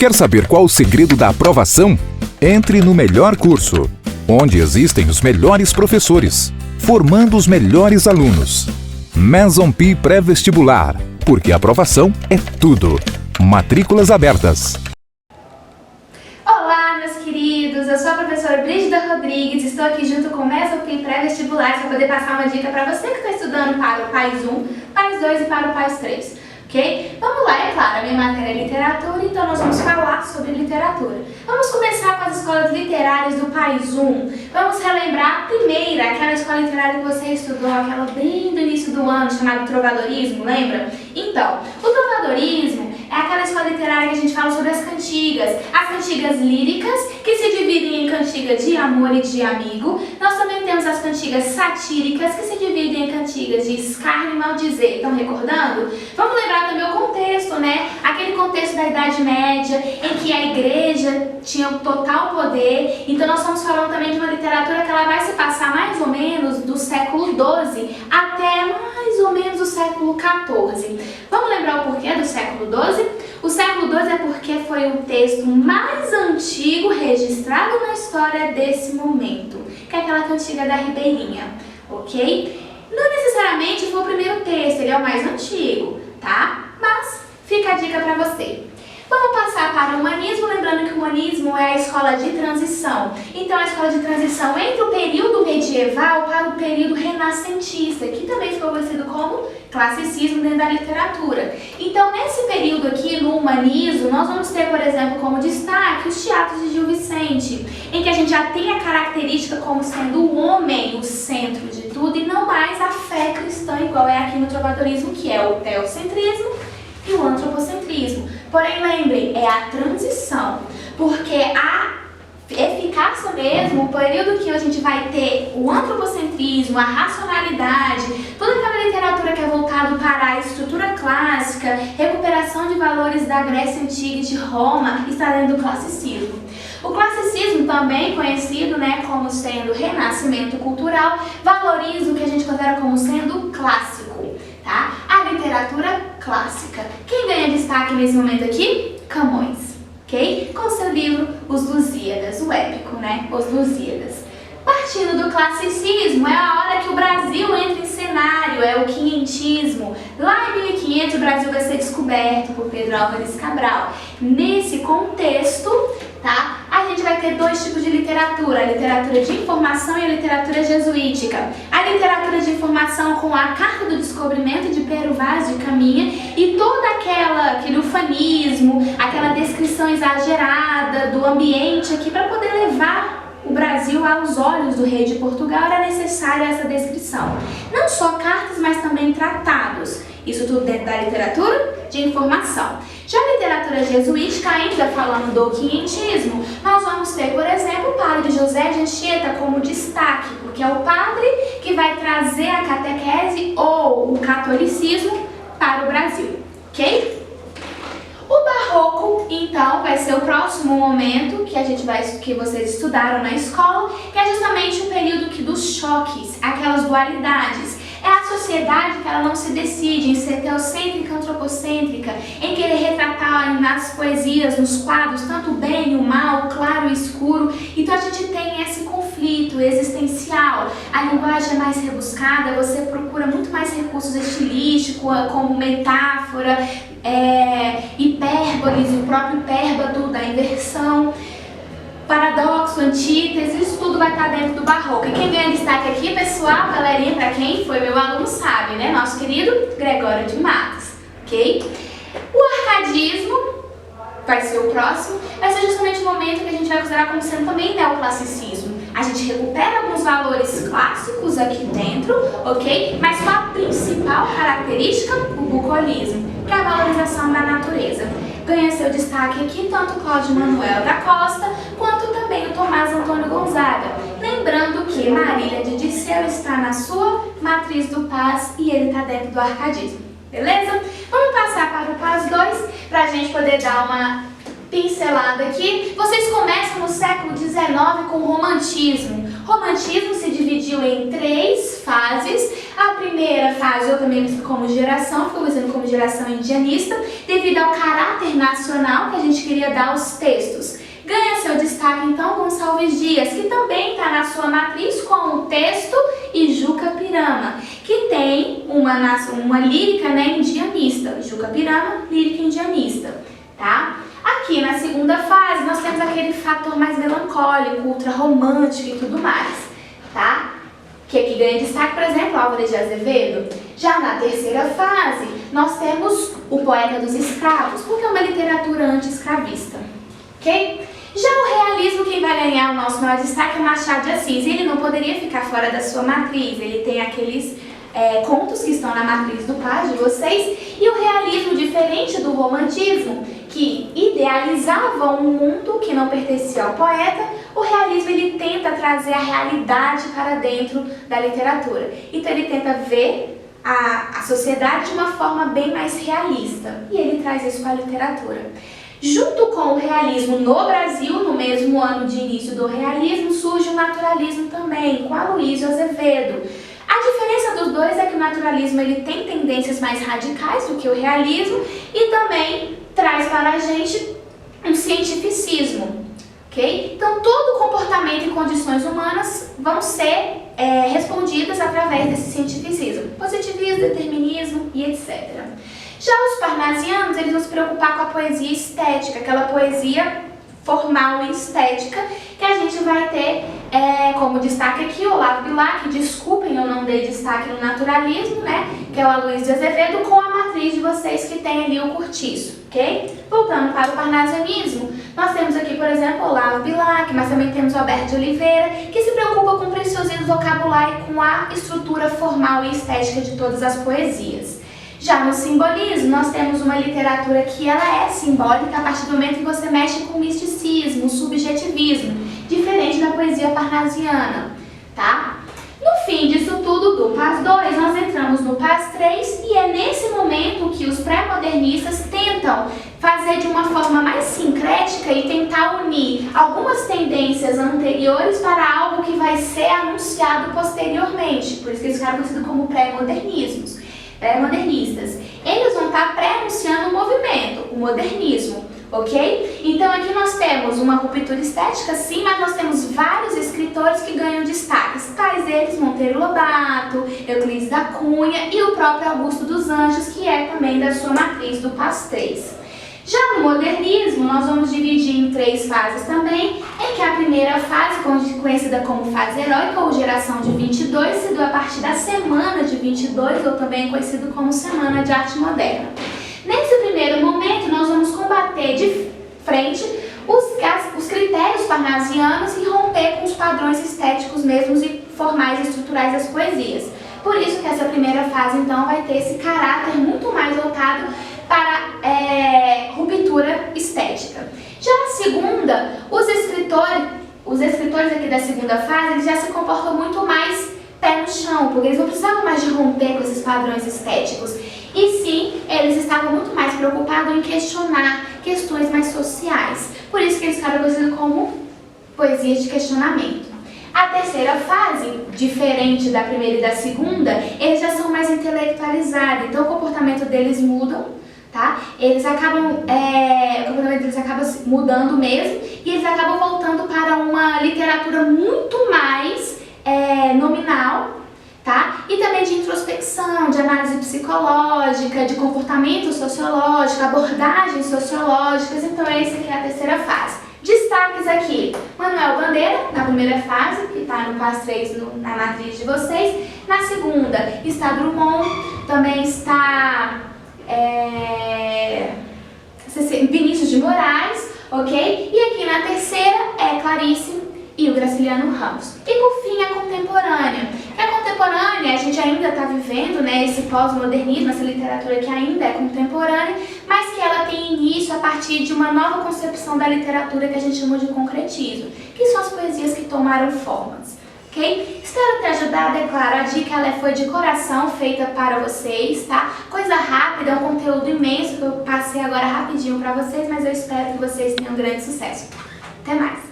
Quer saber qual o segredo da aprovação? Entre no melhor curso, onde existem os melhores professores, formando os melhores alunos. Maison P Pré-Vestibular, porque a aprovação é tudo. Matrículas abertas. Olá, meus queridos! Eu sou a professora Brígida Rodrigues, estou aqui junto com o Maison P Pré-Vestibular para poder passar uma dica para você que está estudando para o PAIS 1, PAIS 2 e para o PAIS 3. Ok? Vamos lá, é claro, a minha matéria é literatura, então nós vamos falar sobre literatura. Vamos começar com as escolas literárias do PAIS 1. Vamos relembrar a primeira, aquela escola literária que você estudou, aquela bem do início do ano, chamada Trovadorismo, lembra? Então, o trovadorismo é aquela escola literária que a gente fala sobre as cantigas líricas, que se dividem em cantigas de amor e de amigo. Nós também temos as cantigas satíricas, que se dividem em cantigas de escárnio e maldizer. Estão recordando? Vamos lembrar também o contexto, né? Aquele contexto da Idade Média, em que a igreja tinha o total poder. Então nós estamos falando também de uma literatura que ela vai se passar mais ou menos do século XII até mais ou menos o século XIV. Vamos lembrar o porquê do século XII? O século XII é porque foi o texto mais antigo registrado na história desse momento, que é aquela cantiga da Ribeirinha, ok? Não necessariamente foi o primeiro texto, ele é o mais antigo, tá? Mas fica a dica para você. Vamos passar para o humanismo, lembrando que o humanismo é a escola de transição. Então, a escola de transição entre o período medieval para o período renascentista, que também ficou conhecido como classicismo dentro da literatura. Então, nesse período aqui, no humanismo, nós vamos ter, por exemplo, como destaque os teatros de Gil Vicente, em que a gente já tem a característica como sendo o homem o centro de tudo e não mais a fé cristã, igual é aqui no trovadorismo, que é o teocentrismo e o antropocentrismo. Porém, lembrem, é a transição, porque a eficácia mesmo, o período que a gente vai ter o antropocentrismo, a racionalidade, toda aquela literatura que é voltada para a estrutura clássica, recuperação de valores da Grécia Antiga e de Roma, está dentro do classicismo. O classicismo, também conhecido, né, como sendo renascimento cultural, valoriza o que a gente considera como sendo clássico, tá? A literatura clássica. Quem ganha destaque nesse momento aqui? Camões, ok? Com seu livro Os Lusíadas, o épico, né? Os Lusíadas. Partindo do classicismo, é a hora que o Brasil entra em cenário, é o quinhentismo. Lá em 1500 o Brasil vai ser descoberto por Pedro Álvares Cabral. Nesse contexto, tá? A gente vai ter dois tipos de literatura, a literatura de informação e a literatura jesuítica. A literatura de informação com a Carta do Descobrimento de Pero Vaz de Caminha e todo aquele ufanismo, aquela descrição exagerada do ambiente aqui para poder levar o Brasil aos olhos do rei de Portugal, era necessária essa descrição. Não só cartas, mas também tratados. Isso tudo dentro da literatura de informação. Já a literatura jesuítica, ainda falando do quinhentismo, nós vamos ter, por exemplo, o padre José de Anchieta como destaque, porque é o padre que vai trazer a catequese ou o catolicismo para o Brasil, ok? O barroco, então, vai ser o próximo momento que vocês estudaram na escola, que é justamente o período dos choques, aquelas dualidades. É a sociedade que ela não se decide em ser teocêntrica, antropocêntrica, em querer retratar nas poesias, nos quadros, tanto o bem e o mal, o claro e o escuro. Então a gente tem esse conflito existencial. A linguagem é mais rebuscada, você procura muito mais recursos estilísticos, como metáfora, hipérboles, o próprio hipérbado da inversão, paradoxo, antítese, isso tudo vai estar dentro do barroco. E quem ganha destaque aqui, pessoal, galerinha, para quem foi meu aluno sabe, né? Nosso querido Gregório de Matos, ok? O arcadismo vai ser o próximo, vai ser justamente o momento que a gente vai considerar como sendo também neoclassicismo. A gente recupera alguns valores clássicos aqui dentro, ok? Mas com a principal característica, o bucolismo, que é a valorização da natureza. Ganha seu destaque aqui tanto Cláudio Manuel da Costa, quanto também o Tomás Antônio Gonzaga. Lembrando que Marília de Dirceu está na sua matriz do Paz e ele está dentro do arcadismo, beleza? Vamos passar para o Paz 2 para a gente poder dar uma pincelada aqui. Vocês começam no século XIX com o romantismo. Romantismo se dividiu em 3 fases. A primeira fase, eu também conhecido como geração, ficou conhecido como geração indianista, devido ao caráter nacional que a gente queria dar aos textos. Ganha seu destaque então Gonçalves Dias, que também está na sua matriz com o texto e Juca Pirama, que tem uma lírica, né, indianista. Juca Pirama, lírica indianista, tá? Aqui na segunda fase nós temos aquele fator mais melancólico, ultra-romântico e tudo mais, tá? Que aqui ganha destaque, por exemplo, Álvares de Azevedo. Já na terceira fase nós temos o poeta dos escravos, porque é uma literatura anti-escravista, ok? Já o realismo, quem vai ganhar o nosso maior destaque é Machado de Assis. Ele não poderia ficar fora da sua matriz, ele tem aqueles contos que estão na matriz do par de vocês. E o realismo, diferente do romantismo, que idealizava um mundo que não pertencia ao poeta, o realismo ele tenta trazer a realidade para dentro da literatura. Então ele tenta ver a sociedade de uma forma bem mais realista, e ele traz isso para a literatura. Junto com o realismo no Brasil, no mesmo ano de início do realismo, surge o naturalismo também, com Aloysio Azevedo. A diferença dos dois é que o naturalismo ele tem tendências mais radicais do que o realismo e também traz para a gente um cientificismo, ok? Então, todo comportamento e condições humanas vão ser respondidas através desse cientificismo, positivismo, determinismo e etc. Já os parnasianos, eles vão se preocupar com a poesia estética, aquela poesia formal e estética, que a gente vai ter como destaque aqui o Olavo Bilac, desculpem eu não dei destaque no naturalismo, né, que é o Aloysio de Azevedo, com a matriz de vocês que tem ali o Curtiço, ok? Voltando para o parnasianismo, nós temos aqui, por exemplo, Olavo Bilac, mas também temos Alberto de Oliveira, que se preocupa com o preciosismo vocabular e com a estrutura formal e estética de todas as poesias. Já no simbolismo, nós temos uma literatura que ela é simbólica a partir do momento que você mexe com o misticismo, o subjetivismo, diferente da poesia parnasiana, tá? No fim disso tudo, do PAS 2, nós entramos no PAS 3 e é nesse momento que os pré-modernistas tentam fazer de uma forma mais sincrética e tentar unir algumas tendências anteriores para algo que vai ser anunciado posteriormente, por isso que eles ficaram conhecidos como pré-modernistas. Eles vão estar pré-anunciando o movimento, o modernismo, ok? Então aqui nós temos uma ruptura estética, sim, mas nós temos vários escritores que ganham destaques, tais eles Monteiro Lobato, Euclides da Cunha e o próprio Augusto dos Anjos, que é também da sua matriz do PAS 3. Já no modernismo, nós vamos dividir em 3 fases também, em que a primeira fase, conhecida como fase heróica ou geração de 22, se deu a partir da semana de 22, ou também conhecido como Semana de Arte Moderna. Nesse primeiro momento, nós vamos combater de frente os critérios parnasianos e romper com os padrões estéticos mesmos e formais e estruturais das poesias. Por isso que essa primeira fase, então, vai ter esse caráter muito mais voltado para ruptura estética. Já na segunda, os escritores aqui da segunda fase, eles já se comportam muito mais pé no chão, porque eles não precisavam mais de romper com esses padrões estéticos. E sim, eles estavam muito mais preocupados em questionar questões mais sociais. Por isso que eles ficaram conhecidos como poesias de questionamento. A terceira fase, diferente da primeira e da segunda, eles já são mais intelectualizados, então o comportamento deles muda, tá? O comportamento deles acaba mudando mesmo e eles acabam voltando para uma literatura muito mais nominal, tá? E também de introspecção, de análise psicológica, de comportamento sociológico, abordagens sociológicas. Então essa aqui é a terceira fase. Destaques aqui, Manuel Bandeira, na primeira fase, que está no PAS 3 na matriz de vocês. Na segunda está Drummond, também está Vinícius de Moraes, ok? E aqui na terceira é Clarice e o Graciliano Ramos. E por fim, a contemporânea. A contemporânea, a gente ainda está vivendo, né, esse pós-modernismo, essa literatura que ainda é contemporânea, mas que ela tem início a partir de uma nova concepção da literatura que a gente chama de concretismo, que são as poesias que tomaram formas. Ok? Espero ter ajudado, é claro, a dica ela foi de coração, feita para vocês, tá? Coisa rápida, é um conteúdo imenso que eu passei agora rapidinho para vocês, mas eu espero que vocês tenham um grande sucesso. Até mais!